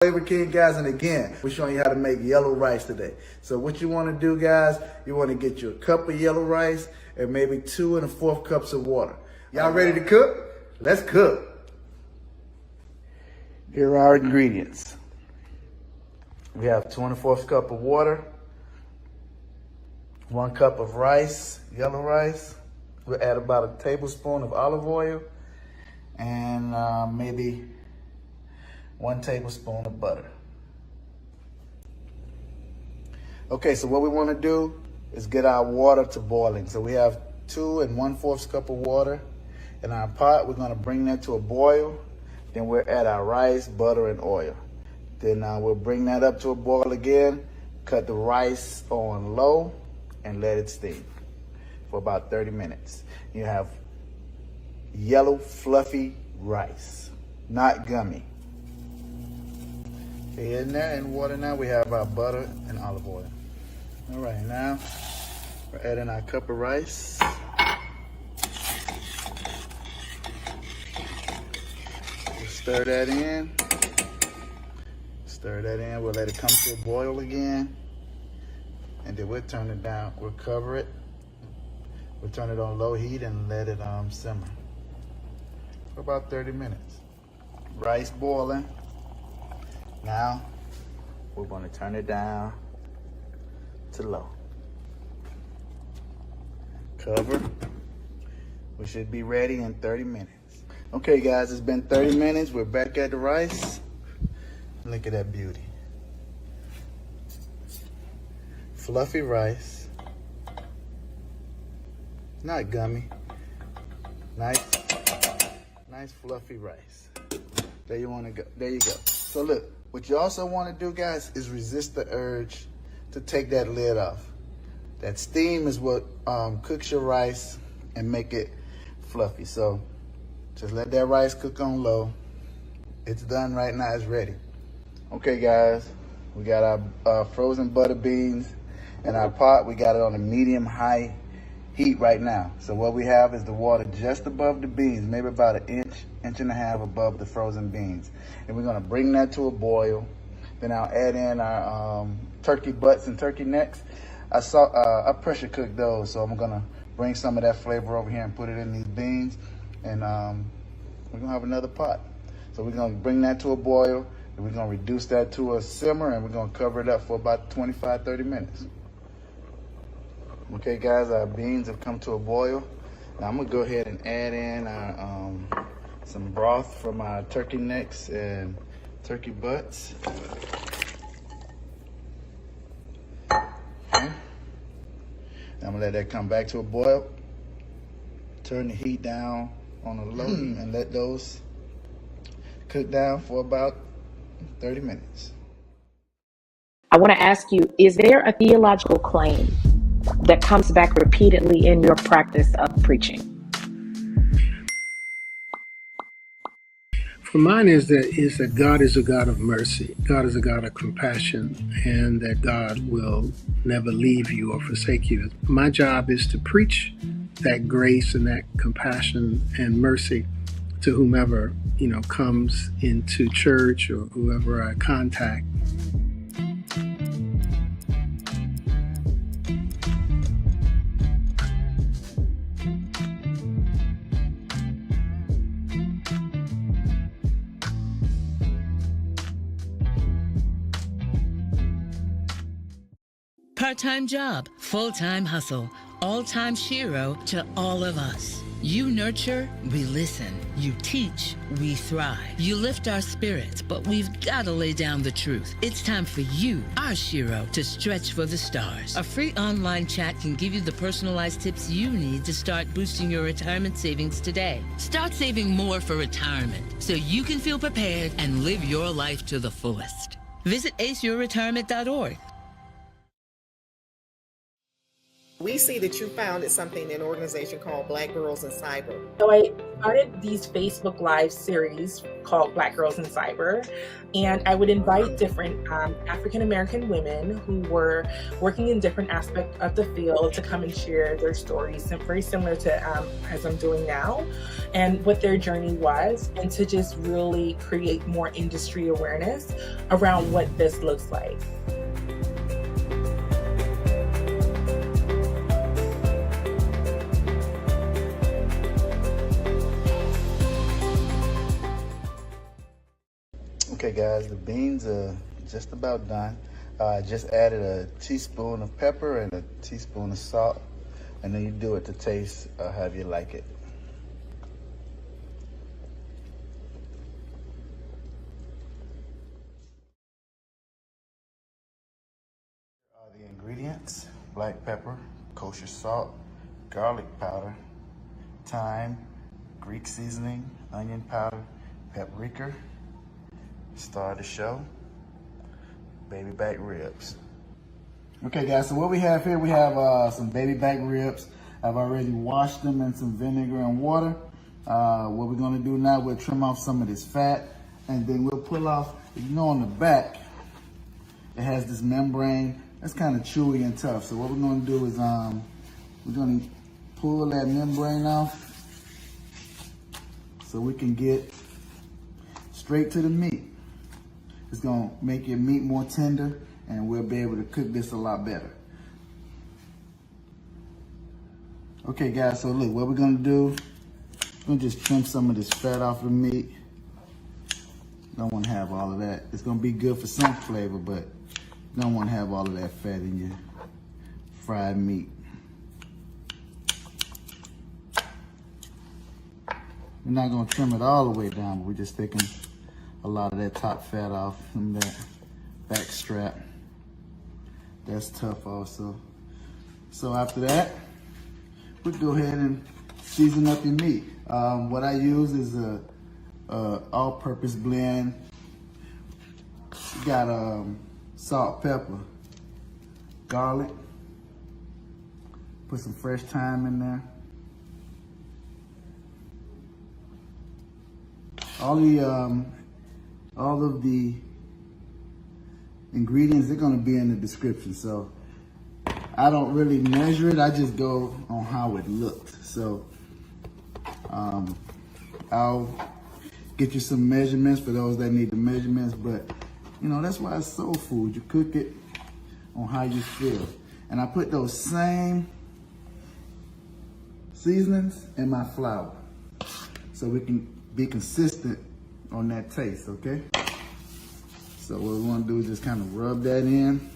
Flavor King, guys, and again, we're showing you how to make yellow rice today. So what you want to do, guys, you want to get you a cup of yellow rice and maybe 2 1/4 cups of water. Y'all ready to cook? Let's cook. Here are our ingredients. We have 2 1/4 cup of water, 1 cup of rice, yellow rice. We'll add about a tablespoon of olive oil and maybe 1 tablespoon of butter. Okay, so what we want to do is get our water to boiling. So we have 2 1/4 cup of water in our pot. We're going to bring that to a boil. Then we'll add our rice, butter, and oil. Then we'll bring that up to a boil again, cut the rice on low, and let it steam for about 30 minutes. You have yellow, fluffy rice, not gummy. Okay, in there, in water now, we have our butter and olive oil. All right, now we're adding our cup of rice. We'll stir that in. Stir that in. We'll let it come to a boil again. And then we'll turn it down. We'll cover it. We'll turn it on low heat and let it simmer for about 30 minutes. Rice boiling. Now, we're going to turn it down to low. Cover. We should be ready in 30 minutes. Okay, guys, it's been 30 minutes. We're back at the rice. Look at that beauty. Fluffy rice. Not gummy. Nice fluffy rice. There you want to go. There you go. So look. What you also want to do, guys, is resist the urge to take that lid off. That steam is what cooks your rice and make it fluffy. So just let that rice cook on low. It's done right now. It's ready. Okay, guys, we got our frozen butter beans in our pot. We got it on a medium-high heat right now. So what we have is the water just above the beans, maybe about an inch and a half above the frozen beans. And we're gonna bring that to a boil. Then I'll add in our turkey butts and turkey necks. I pressure cooked those, so I'm gonna bring some of that flavor over here and put it in these beans. And we're gonna have another pot. So we're gonna bring that to a boil, and we're gonna reduce that to a simmer, and we're gonna cover it up for about 25, 30 minutes. Okay, guys, our beans have come to a boil. Now I'm gonna go ahead and add in our some broth from our turkey necks and turkey butts. Okay. I'm gonna let that come back to a boil. Turn the heat down on the low and let those cook down for about 30 minutes. I want to ask you, is there a theological claim that comes back repeatedly in your practice of preaching? For mine is that God is a God of mercy. God is a God of compassion, and that God will never leave you or forsake you. My job is to preach that grace and that compassion and mercy to whomever, comes into church or whoever I contact. Part-time job, full-time hustle, all-time shero to all of us. You nurture, we listen. You teach, we thrive. You lift our spirits, but we've got to lay down the truth. It's time for you, our shero, to stretch for the stars. A free online chat can give you the personalized tips you need to start boosting your retirement savings today. Start saving more for retirement so you can feel prepared and live your life to the fullest. Visit aceyourretirement.org. We see that you founded something, an organization called Black Girls in Cyber. So I started these Facebook Live series called Black Girls in Cyber, and I would invite different African American women who were working in different aspects of the field to come and share their stories, very similar to as I'm doing now, and what their journey was, and to just really create more industry awareness around what this looks like. Okay guys, the beans are just about done. I just added a teaspoon of pepper and a teaspoon of salt, and then you do it to taste however you like it. The ingredients: black pepper, kosher salt, garlic powder, thyme, Greek seasoning, onion powder, paprika, star of the show, baby back ribs. Okay guys, so what we have here, we have some baby back ribs. I've already washed them in some vinegar and water. What we're gonna do now, we'll trim off some of this fat, and then we'll pull off, you know, on the back, it has this membrane that's kind of chewy and tough. So what we're gonna do is we're gonna pull that membrane off so we can get straight to the meat. It's gonna make your meat more tender, and we'll be able to cook this a lot better. Okay guys, so look, what we're gonna do, we're gonna just trim some of this fat off the meat. Don't wanna have all of that. It's gonna be good for some flavor, but you don't wanna have all of that fat in your fried meat. We're not gonna trim it all the way down, but we're just taking a lot of that top fat off from that back strap. That's tough also. So after that, we go ahead and season up your meat. What I use is a all-purpose blend. You got salt, pepper, garlic. Put some fresh thyme in there. All of the ingredients, they're gonna be in the description. So I don't really measure it, I just go on how it looked. So I'll get you some measurements for those that need the measurements, but you know, that's why it's soul food. You cook it on how you feel. And I put those same seasonings in my flour so we can be consistent on that taste, okay? So what we want to do is just kind of rub that in.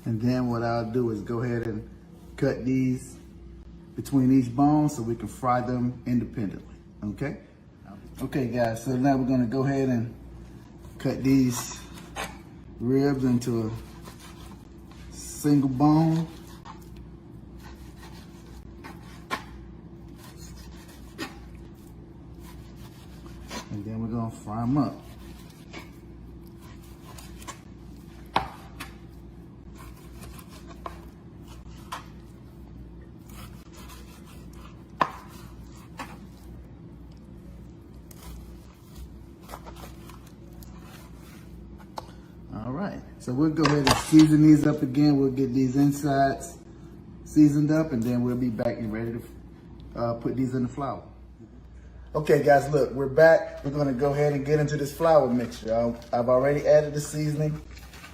And then what I'll do is go ahead and cut these between each bone so we can fry them independently, okay? Okay guys, so now we're gonna go ahead and cut these ribs into a single bone. And then we're gonna fry them up. All right, so we'll go ahead and season these up again. We'll get these insides seasoned up, and then we'll be back and ready to put these in the flour. Okay guys, look, we're back. We're gonna go ahead and get into this flour mixture. I've already added the seasoning.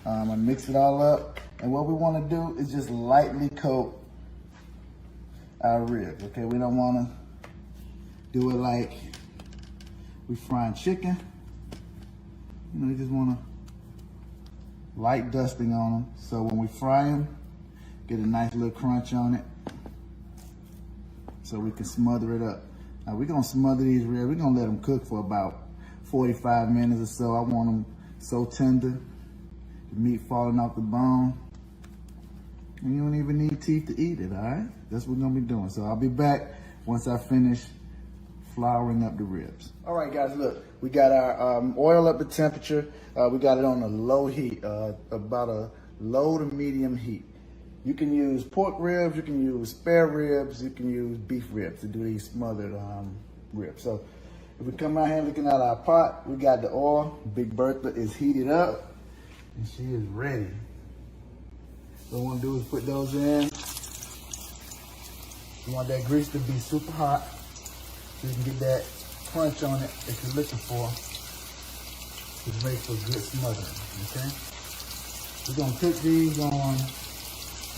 I'm gonna mix it all up. And what we wanna do is just lightly coat our ribs, okay? We don't wanna do it like we frying chicken. You know, you just wanna light dusting on them. So when we fry them, get a nice little crunch on it so we can smother it up. Now we're gonna smother these ribs. We're gonna let them cook for about 45 minutes or so. I want them so tender, the meat falling off the bone. And you don't even need teeth to eat it, all right? That's what we're gonna be doing. So I'll be back once I finish flouring up the ribs. All right, guys, look, we got our oil up to temperature. We got it on a low heat, about a low to medium heat. You can use pork ribs, you can use spare ribs, you can use beef ribs to do these smothered ribs. So if we come out here looking at our pot, we got the oil. Big Bertha is heated up and she is ready. What we want to do is put those in. You want that grease to be super hot so you can get that crunch on it that you're looking for to make for good smothering, okay? We're gonna cook these on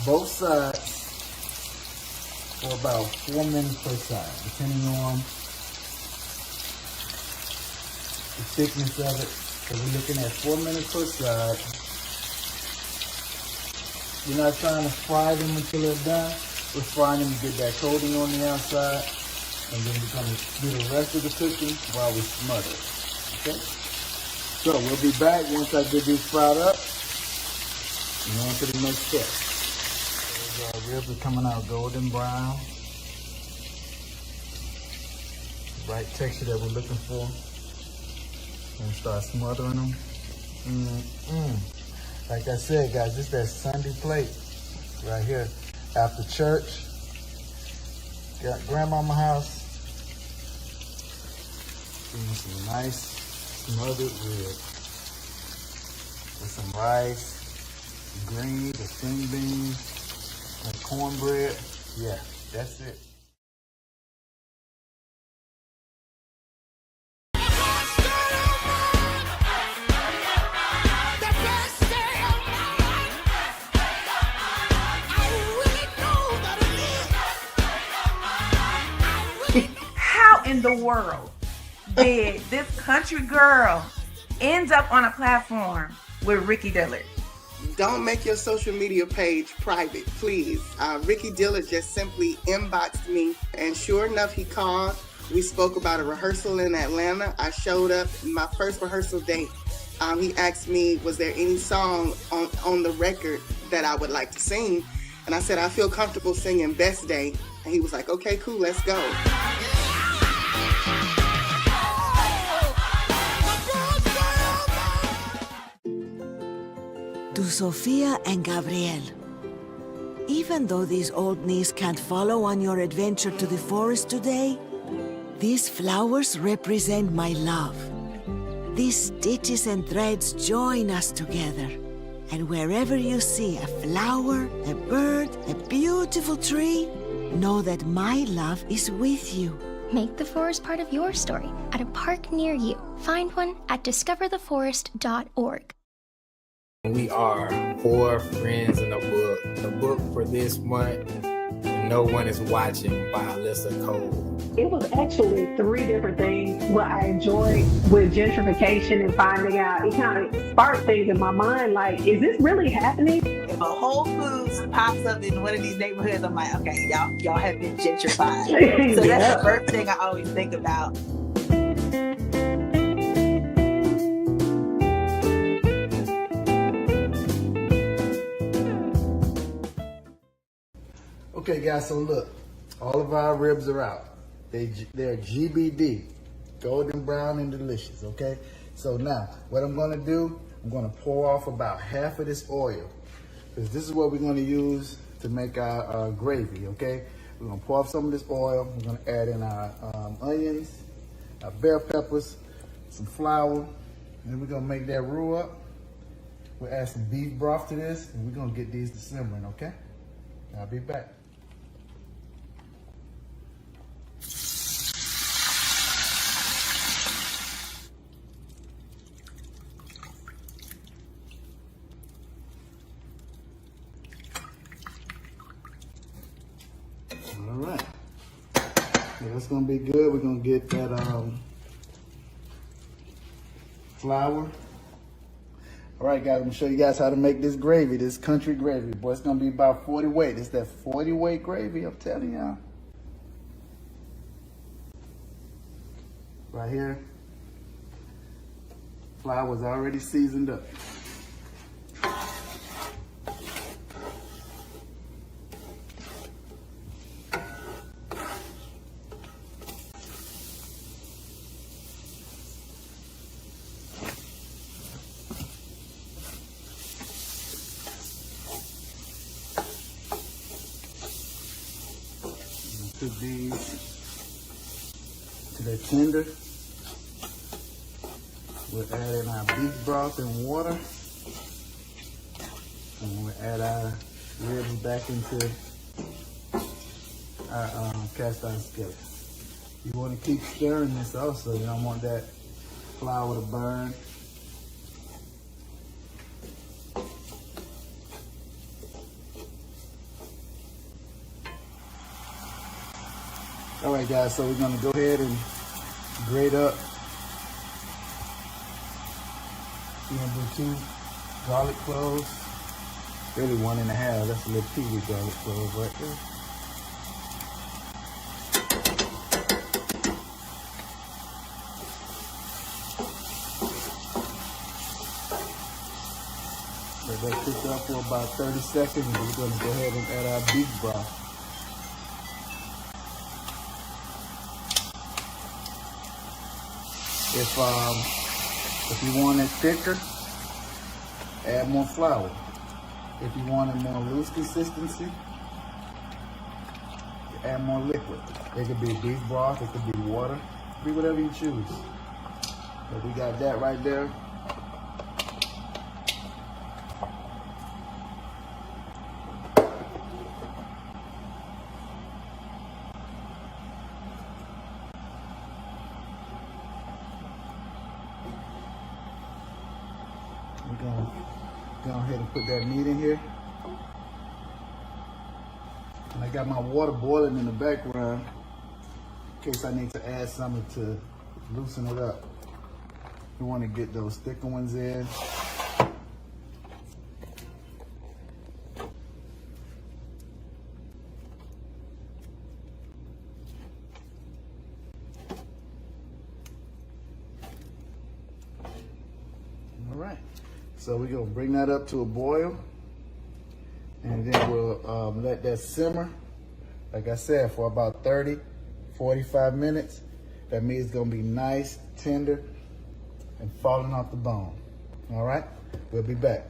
both sides for about 4 minutes per side, depending on the thickness of it. So we're looking at 4 minutes per side. We're not trying to fry them until they're done. We're frying them to get that coating on the outside, and then we're gonna do the rest of the cooking while we smother it, okay? So we'll be back once I get these fried up and on to the next step. Our ribs are coming out golden brown. The right texture that we're looking for. And start smothering them. Like I said, guys, this is that Sunday plate right here. After church, got grandmama house. Give me some nice smothered ribs with some rice, greens, or string beans, and cornbread. Yeah, that's it. How in the world did this country girl end up on a platform with Ricky Dillard? Don't make your social media page private, please. Ricky Dillard just simply inboxed me, and sure enough, he called. We spoke about a rehearsal in Atlanta. I showed up my first rehearsal date. He asked me, was there any song on the record that I would like to sing? And I said, I feel comfortable singing Best Day. And he was like, okay, cool, let's go. To Sofia and Gabriel, even though these old knees can't follow on your adventure to the forest today, these flowers represent my love. These stitches and threads join us together. And wherever you see a flower, a bird, a beautiful tree, know that my love is with you. Make the forest part of your story at a park near you. Find one at discovertheforest.org. We are 4 friends in a book. The book for this month, No One Is Watching by Alyssa Cole. It was actually 3 different things. What I enjoyed with gentrification and finding out, it kind of sparked things in my mind, like, is this really happening? If a Whole Foods pops up in one of these neighborhoods, I'm like, okay, y'all have been gentrified. So that's the first thing I always think about. Okay, guys, so look, all of our ribs are out. They're GBD, golden brown and delicious, okay? So now, what I'm gonna do, I'm gonna pour off about half of this oil, because this is what we're gonna use to make our gravy, okay? We're gonna pour off some of this oil. We're gonna add in our onions, our bell peppers, some flour, and then we're gonna make that roux up. We'll add some beef broth to this, and we're gonna get these to simmering, okay? I'll be back. All right, yeah, that's gonna be good. We're gonna get that flour. All right, guys, I'm gonna show you guys how to make this gravy, this country gravy. Boy, it's gonna be about 40 weight. It's that 40 weight gravy, I'm telling y'all. Right here, flour's already seasoned up. put these to the tender. We'll add in our beef broth and water. And we'll add our ribs back into our cast iron skillet. You want to keep stirring this also. You don't want that flour to burn. All right, guys, so we're gonna go ahead and grate up. We're gonna do 2 garlic cloves. Really 1.5. That's a little teeny garlic clove right there. Let that cook up for about 30 seconds, and we're gonna go ahead and add our beef broth. If you want it thicker, add more flour. If you want a more loose consistency, add more liquid. It could be beef broth, it could be water, it could be whatever you choose. But we got that right there. We're gonna go ahead and put that meat in here. And I got my water boiling in the background in case I need to add something to loosen it up. We want to get those thicker ones in. All right. So we're gonna bring that up to a boil, and then we'll let that simmer, like I said, for about 30, 45 minutes. That meat is gonna be nice, tender, and falling off the bone. All right, we'll be back.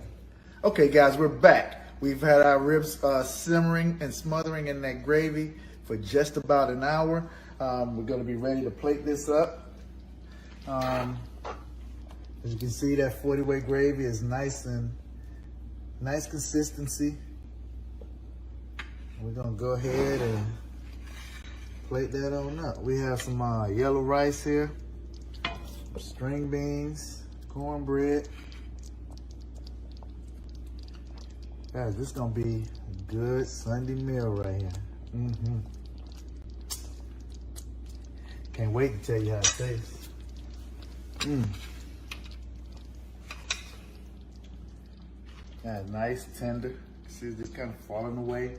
Okay, guys, we're back. We've had our ribs simmering and smothering in that gravy for just about an hour. We're gonna be ready to plate this up. As you can see, that 40-weight gravy is nice consistency. We're gonna go ahead and plate that on up. We have some yellow rice here, some string beans, cornbread. Guys, this is gonna be a good Sunday meal right here. Can't wait to tell you how it tastes. Yeah, nice, tender. See, it's just kind of falling away.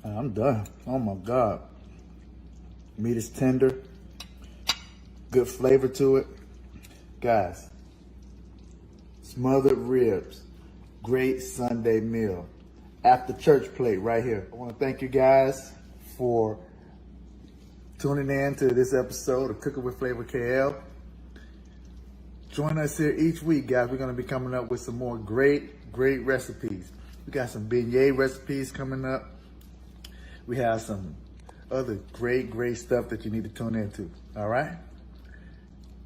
I'm done. Oh my God. Meat is tender. Good flavor to it. Guys, smothered ribs. Great Sunday meal. After church plate right here. I want to thank you guys for tuning in to this episode of Cooking with Flavor KL. Join us here each week, guys. We're going to be coming up with some more great recipes. We got some beignet recipes coming up. We have some other great stuff that you need to tune into. All right?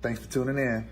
Thanks for tuning in.